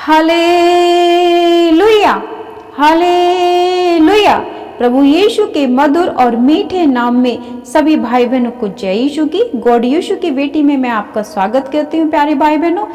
Hallelujah, hallelujah. प्रभु यीशु के मधुर और मीठे नाम में सभी भाई बहनों को जय यीशु की। गॉड यीशु की बेटी में मैं आपका स्वागत करती हूँ। प्यारे भाई बहनों,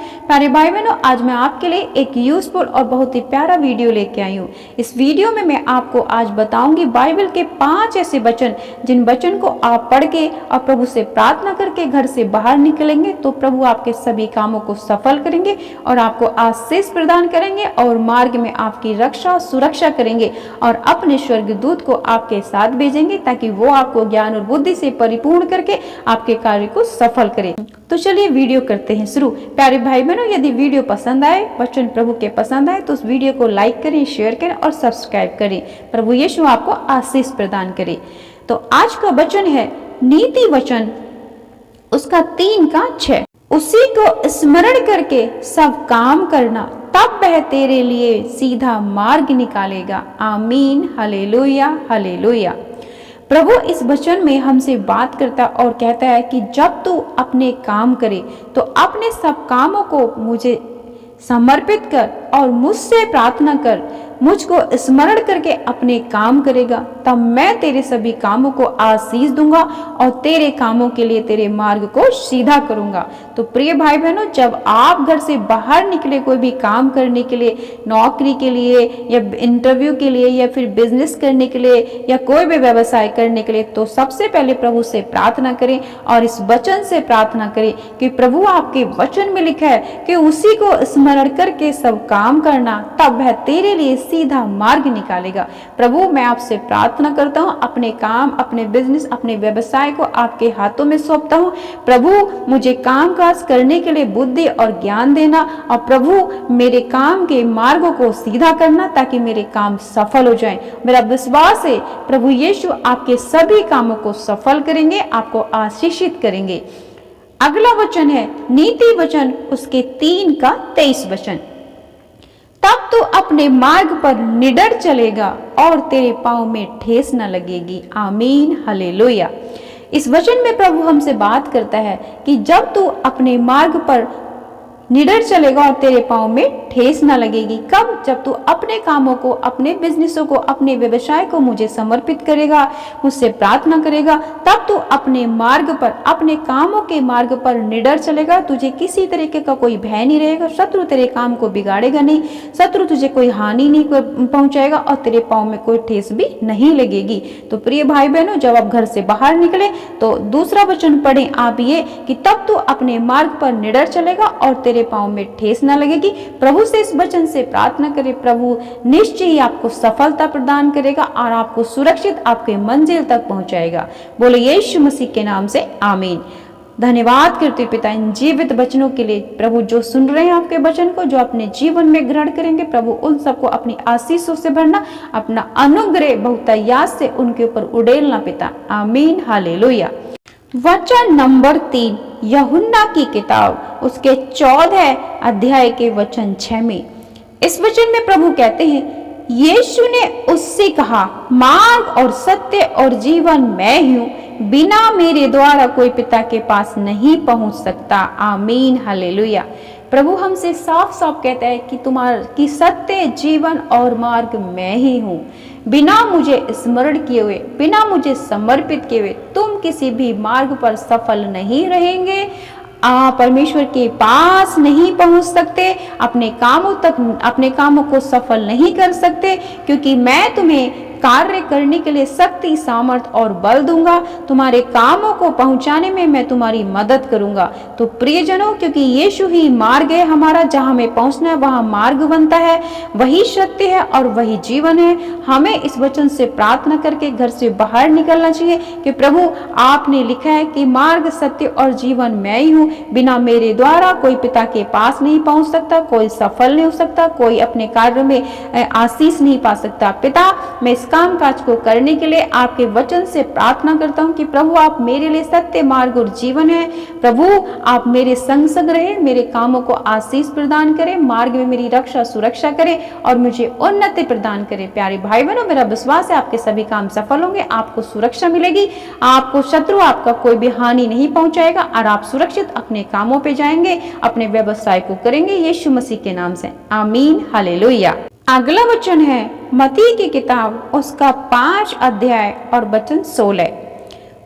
आज मैं आपके लिए एक यूजफुल और बहुत ही प्यारा वीडियो लेके आई हूँ। इस वीडियो में मैं आपको आज बताऊंगी बाइबल के 5 ऐसे वचन, जिन वचन को आप पढ़ के और प्रभु से प्रार्थना करके घर से बाहर निकलेंगे तो प्रभु आपके सभी कामों को सफल करेंगे और आपको आशीष प्रदान करेंगे और मार्ग में आपकी रक्षा सुरक्षा करेंगे और अपने स्वर्गदूत को आपके साथ भेजेंगे ताकि वो आपको ज्ञान और बुद्धि से परिपूर्ण करके आपके कार्य को सफल करे। तो चलिए वीडियो करते हैं शुरू। प्यारे भाई बहनों, यदि वीडियो पसंद आए, वचन प्रभु के पसंद आए तो उस वीडियो को लाइक करें, शेयर करें और सब्सक्राइब करें। प्रभु यीशु आपको आशीष प्रदान करे। तो आज का वचन है नीति वचन, उसका 3:6। उसी को स्मरण करके सब काम करना, तब वह तेरे लिए सीधा मार्ग निकालेगा। आमीन, हालेलुया, हालेलुया। प्रभु इस वचन में हमसे बात करता और कहता है कि जब तू अपने काम करे तो अपने सब कामों को मुझे समर्पित कर और मुझसे प्रार्थना कर, मुझको स्मरण करके अपने काम करेगा, तब मैं तेरे सभी कामों को आशीष दूंगा और तेरे कामों के लिए तेरे मार्ग को सीधा करूंगा। तो प्रिय भाई बहनों, जब आप घर से बाहर निकले कोई भी काम करने के लिए, नौकरी के लिए या इंटरव्यू के लिए या फिर बिजनेस करने के लिए या कोई भी व्यवसाय करने के लिए, तो सबसे पहले प्रभु से प्रार्थना करें और इस वचन से प्रार्थना करें कि प्रभु आपके वचन में लिखा है कि उसी को स्मरण करके सब काम करना, तब वह तेरे लिए सीधा मार्ग निकालेगा। प्रभु, मैं आपसे प्रार्थना करता हूँ, अपने काम, अपने बिजनेस, अपने व्यवसाय को आपके हाथों में सौंपता हूँ। प्रभु, मुझे काम काज करने के लिए बुद्धि और ज्ञान देना और प्रभु मेरे काम के मार्गों को सीधा करना ताकि मेरे काम सफल हो जाएं। मेरा विश्वास है प्रभु यीशु आपके सभी कामों को सफल करेंगे, आपको आशीषित करेंगे। अगला वचन है नीति वचन, उसके 3:23 वचन। तब तू अपने मार्ग पर निडर चलेगा और तेरे पांव में ठेस न लगेगी। आमीन, हालेलुया। इस वचन में प्रभु हमसे बात करता है कि जब तू अपने मार्ग पर निडर चलेगा और तेरे पांव में ठेस ना लगेगी। कब? जब तू अपने कामों को, अपने बिजनेसों को, अपने व्यवसाय को मुझे समर्पित करेगा, मुझसे प्रार्थना करेगा, तब तू अपने मार्ग पर, अपने कामों के मार्ग पर निडर चलेगा। तुझे किसी तरीके का कोई भय नहीं रहेगा, शत्रु तेरे काम को बिगाड़ेगा नहीं, शत्रु तुझे कोई हानि नहीं पहुंचाएगा और तेरे पांव में कोई ठेस भी नहीं लगेगी। तो प्रिय भाई बहनों, जब आप घर से बाहर निकले तो दूसरा वचन पढ़ें आप ये कि तब तू अपने मार्ग पर निडर चलेगा और तेरे पांव में ठेस ना लगेगी। प्रभु से इस वचन से प्रार्थना करें, प्रभु निश्चय ही आपको सफलता प्रदान करेगा और आपको सुरक्षित आपके मंजिल तक पहुंचाएगा। बोले यीशु मसीह के नाम से आमीन। धन्यवाद करते पिता इन जीवित वचनों के लिए। प्रभु, जो सुन रहे हैं आपके वचन को, जो अपने जीवन में ग्रहण करेंगे, प्रभु उन सबको अपनी आशीषों से भरना, अपना अनुग्रह बहुतायत से उनके ऊपर उड़ेलना पिता। आमीन, हालेलुया। वचन नंबर 3, यूहन्ना की किताब, उसके 14 अध्याय के वचन 6 में। इस वचन में प्रभु कहते हैं, यीशु ने उससे कहा, मार्ग और सत्य और जीवन मैं ही हूँ, बिना मेरे द्वारा कोई पिता के पास नहीं पहुंच सकता। आमीन, हालेलुया। प्रभु हमसे साफ साफ कहता है कि तुम्हारी सत्य, जीवन और मार्ग मैं ही हूँ। बिना मुझे स्मरण किए हुए, बिना मुझे समर्पित किए हुए तुम किसी भी मार्ग पर सफल नहीं रहेंगे, परमेश्वर के पास नहीं पहुंच सकते, अपने कामों को सफल नहीं कर सकते, क्योंकि मैं तुम्हें कार्य करने के लिए शक्ति, सामर्थ और बल दूंगा। तुम्हारे कामों को पहुंचाने में मैं तुम्हारी मदद करूंगा। तो प्रियजनों, क्योंकि यीशु ही मार्ग है हमारा, जहां हमें पहुंचना है वहां मार्ग बनता है, वही सत्य है और वही जीवन है। हमें इस वचन से प्रार्थना करके घर से बाहर निकलना चाहिए कि प्रभु, आपने लिखा है कि मार्ग, सत्य और जीवन मैं ही हूँ, बिना मेरे द्वारा कोई पिता के पास नहीं पहुंच सकता, कोई सफल नहीं हो सकता, कोई अपने कार्य में आशीष नहीं पा सकता। पिता, मैं इस काम काज को करने के लिए आपके वचन से प्रार्थना करता हूँ कि प्रभु आप मेरे लिए सत्य मार्ग और जीवन है। प्रभु आप मेरे संग संग रहे, मेरे कामों को आशीष प्रदान करें, मार्ग में मेरी रक्षा सुरक्षा करें और मुझे उन्नति प्रदान करें। प्यारे भाई बहनों, मेरा विश्वास है आपके सभी काम सफल होंगे, आपको सुरक्षा मिलेगी, आपको शत्रु आपका कोई भी हानि नहीं पहुंचाएगा और आप सुरक्षित अपने कामों पे जाएंगे, अपने व्यवसाय को करेंगे यीशु मसीह के नाम से, आमीन, हालेलुया। अगला वचन है मत्ती की किताब उसका 5 अध्याय और वचन 16।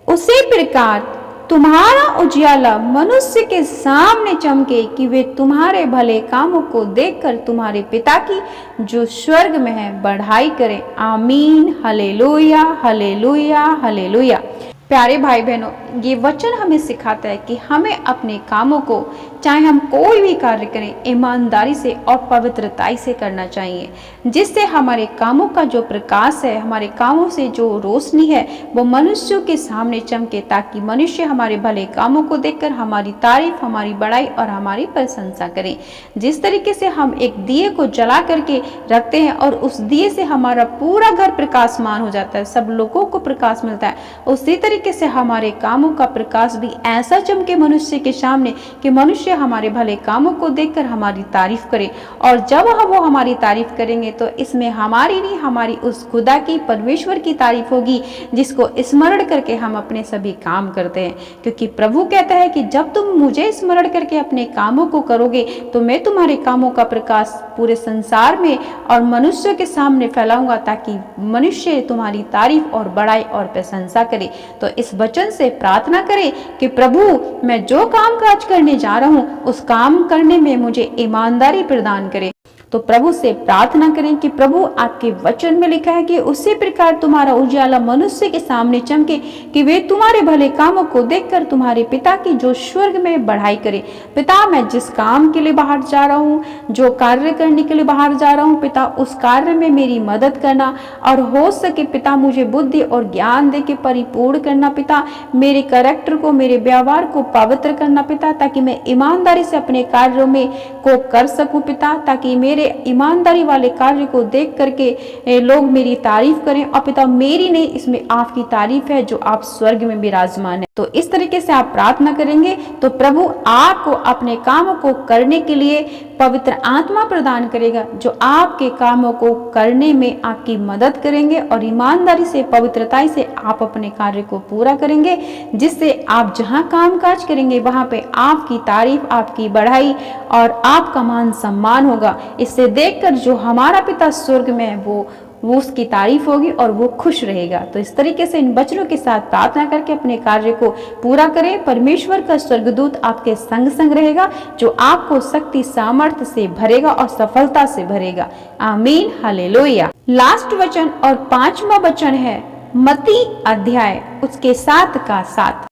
उसी प्रकार तुम्हारा उजियाला मनुष्य के सामने चमके कि वे तुम्हारे भले कामों को देखकर तुम्हारे पिता की जो स्वर्ग में है बढ़ाई करें, आमीन, हालेलुया, हालेलुया, हालेलुया। प्यारे भाई बहनों, ये वचन हमें सिखाता है कि हमें अपने कामों को, चाहे हम कोई भी कार्य करें, ईमानदारी से और पवित्रताई से करना चाहिए, जिससे हमारे कामों का जो प्रकाश है, हमारे कामों से जो रोशनी है वो मनुष्यों के सामने चमके, ताकि मनुष्य हमारे भले कामों को देखकर हमारी तारीफ, हमारी बड़ाई और हमारी प्रशंसा करें। जिस तरीके से हम एक दिए को जला करके रखते हैं और उस दिए से हमारा पूरा घर प्रकाशमान हो जाता है, सब लोगों को प्रकाश मिलता है, उसी तरीके से हमारे कामों का प्रकाश भी ऐसा चमके मनुष्य के सामने कि मनुष्य हमारे भले कामों को देखकर हमारी तारीफ करे। और जब वो हमारी तारीफ करेंगे तो इसमें हमारी नहीं, हमारी उस खुदा की, परमेश्वर की तारीफ होगी, जिसको स्मरण करके हम अपने सभी काम करते हैं। क्योंकि प्रभु कहता है कि जब तुम मुझे स्मरण करके अपने कामों को करोगे तो मैं तुम्हारे कामों का प्रकाश पूरे संसार में और मनुष्य के सामने फैलाऊंगा, ताकि मनुष्य तुम्हारी तारीफ और बड़ाई और प्रशंसा करे। तो इस वचन से प्रार्थना करें कि प्रभु मैं जो काम काज करने जा रहा हूँ उस काम करने में मुझे ईमानदारी प्रदान करे। तो प्रभु से प्रार्थना करें कि प्रभु आपके वचन में लिखा है कि उसी प्रकार तुम्हारा उजियाला मनुष्य के सामने चमके कि वे तुम्हारे भले कामों को देखकर तुम्हारे पिता की जो स्वर्ग में बढ़ाई करे। पिता मैं जिस काम के लिए बाहर जा रहा हूँ, जो कार्य करने के लिए बाहर जा रहा हूँ, पिता उस कार्य में मेरी मदद करना, और हो सके पिता मुझे बुद्धि और ज्ञान दे के परिपूर्ण करना। पिता मेरे कैरेक्टर को, मेरे व्यवहार को पवित्र करना पिता, ताकि मैं ईमानदारी से अपने कार्यों में को कर सकूं पिता, ताकि मेरे ईमानदारी वाले कार्य को देख करके लोग मेरी तारीफ करें। और पिता मेरी नहीं, इसमें आपकी तारीफ है जो आप स्वर्ग में विराजमान है। तो इस तरीके से आप प्रार्थना करेंगे तो प्रभु आपको अपने कामों को करने के लिए पवित्र आत्मा प्रदान करेगा, जो आपके कामों को करने में आपकी मदद करेंगे और ईमानदारी से, पवित्रताई से आप अपने कार्य को पूरा करेंगे, जिससे आप जहां काम काज करेंगे वहां पे आपकी तारीफ, आपकी बढ़ाई और आपका मान सम्मान होगा। इससे देखकर जो हमारा पिता स्वर्ग में है वो उसकी तारीफ होगी और वो खुश रहेगा। तो इस तरीके से इन वचनों के साथ प्रार्थना करके अपने कार्य को पूरा करें। परमेश्वर का स्वर्गदूत आपके संग संग रहेगा, जो आपको शक्ति सामर्थ्य से भरेगा और सफलता से भरेगा, आमीन, हालेलुया। लास्ट वचन और 5वां वचन है मत्ती अध्याय उसके 7 का 7।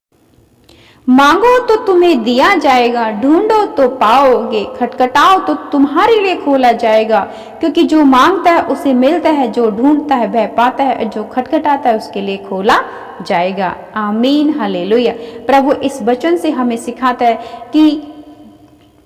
मांगो तो तुम्हें दिया जाएगा, ढूंढो तो पाओगे, खटखटाओ तो तुम्हारे लिए खोला जाएगा। क्योंकि जो मांगता है उसे मिलता है, जो ढूंढता है वह पाता है, जो खटखटाता है उसके लिए खोला जाएगा, आमीन, हालेलुया। प्रभु इस वचन से हमें सिखाता है कि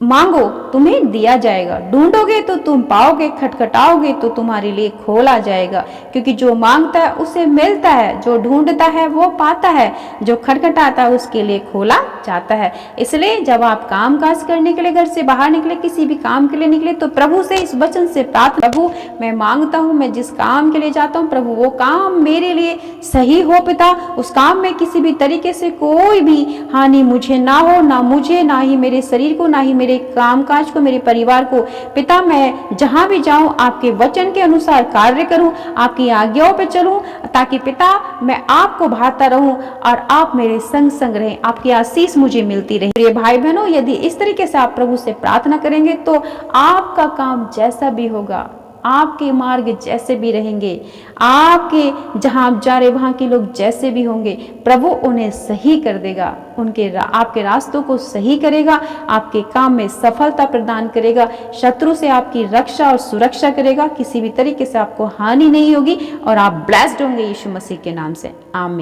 मांगो तुम्हें दिया जाएगा, ढूंढोगे तो तुम पाओगे, खटखटाओगे तो तुम्हारे लिए खोला जाएगा। क्योंकि जो मांगता है उसे मिलता है, जो ढूंढता है वो पाता है, जो खटखटाता है उसके लिए खोला जाता है। इसलिए जब आप काम काज करने के लिए घर से बाहर निकले, किसी भी काम के लिए निकले, तो प्रभु से इस वचन से प्रार्थना, प्रभु मैं मांगता हूँ, मैं जिस काम के लिए जाता हूँ प्रभु वो काम मेरे लिए सही हो पिता, उस काम में किसी भी तरीके से कोई भी हानि मुझे ना हो, ना मुझे, ना ही मेरे शरीर को, ना ही मेरे कामकाज को, मेरे परिवार को। पिता मैं जहां भी जाऊं आपके वचन के अनुसार कार्य करूं, आपकी आज्ञाओं पे चलूं, ताकि पिता मैं आपको भाता रहूं और आप मेरे संग संग रहें, आपकी आशीष मुझे मिलती रहे। प्रिय भाई बहनों, यदि इस तरीके से आप प्रभु से प्रार्थना करेंगे तो आपका काम जैसा भी होगा, आपके मार्ग जैसे भी रहेंगे, आपके जहां आप जा रहे वहां के लोग जैसे भी होंगे, प्रभु उन्हें सही कर देगा, आपके रास्तों को सही करेगा, आपके काम में सफलता प्रदान करेगा, शत्रु से आपकी रक्षा और सुरक्षा करेगा, किसी भी तरीके से आपको हानि नहीं होगी और आप ब्लेस्ड होंगे यीशु मसीह के नाम से, आमीन।